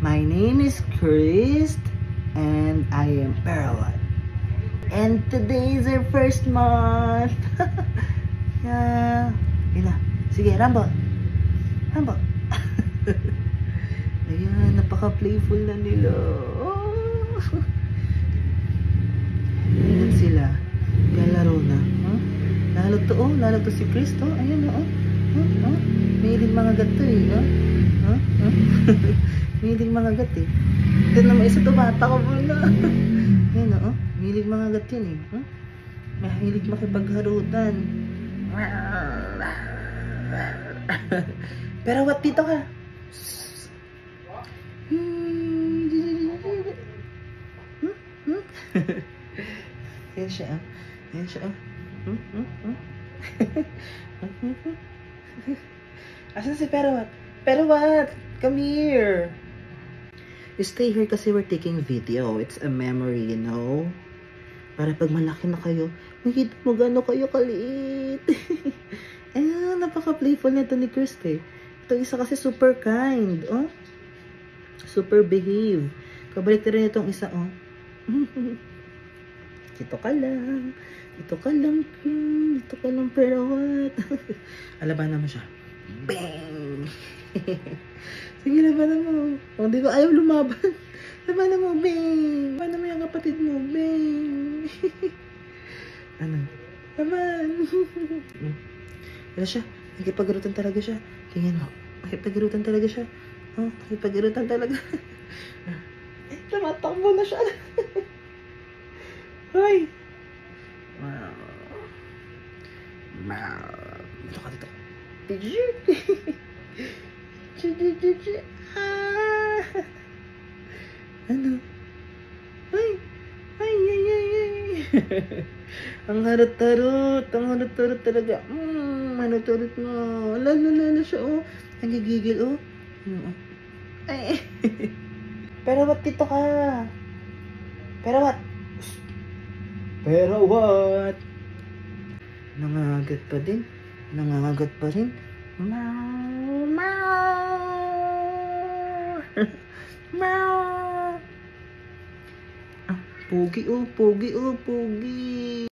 My name is Chris and I am Pearl. And today is our first month. Yeah. Yun na. Sige, Rambo. Rambo. Ayan, napaka-playful na nila. Oh. Ayan sila. Lalaro na. Huh? Lalo to si Chris to. Ayan o. May din mga gato eh. Milig mga gat eh. Ito naman isa to, bata ko muna. Yan o. Milig mga gat yun eh. Mahilig makipagharutan. Pero what dito ka? Yan siya ah. Yan siya ah. Asan si Pero what? Pero what? Come here. You stay here kasi we're taking video. It's a memory, you know? Para pag malaki na kayo, makita mo gano'n kayo kaliit. Ayan, napaka-playful na ito ni Chris eh. Ito isa kasi super kind, oh. Super behave. Kabalik na rin itong isa, oh. Dito ka lang. Dito ka lang, dito ka lang, pero what? Alabanan mo siya. Bang! Sige, labanan mo. O, di ko ayaw lumaban. Labanan mo, bang! Labanan mo yung kapatid mo, bang! Ano? Laban! Ano siya? Nakipagrutan talaga siya. Tingnan mo. Nakipagrutan talaga siya. Oh, nakipagrutan talaga. Tumatakbo na siya. Hoy! Wow. Dito ka dito. Ano? Ay! Ay! Ang harot-harot. Ang harot-harot talaga. Harot-harot mo. Lalo siya, oh. Nagigigil, oh. Ay! Pero what dito ka? Pero what? Pero what? Nangangagat pa din. Nangangagat pa rin. Meow, meow. Meow. Ah, pogi oh, pogi oh, pogi.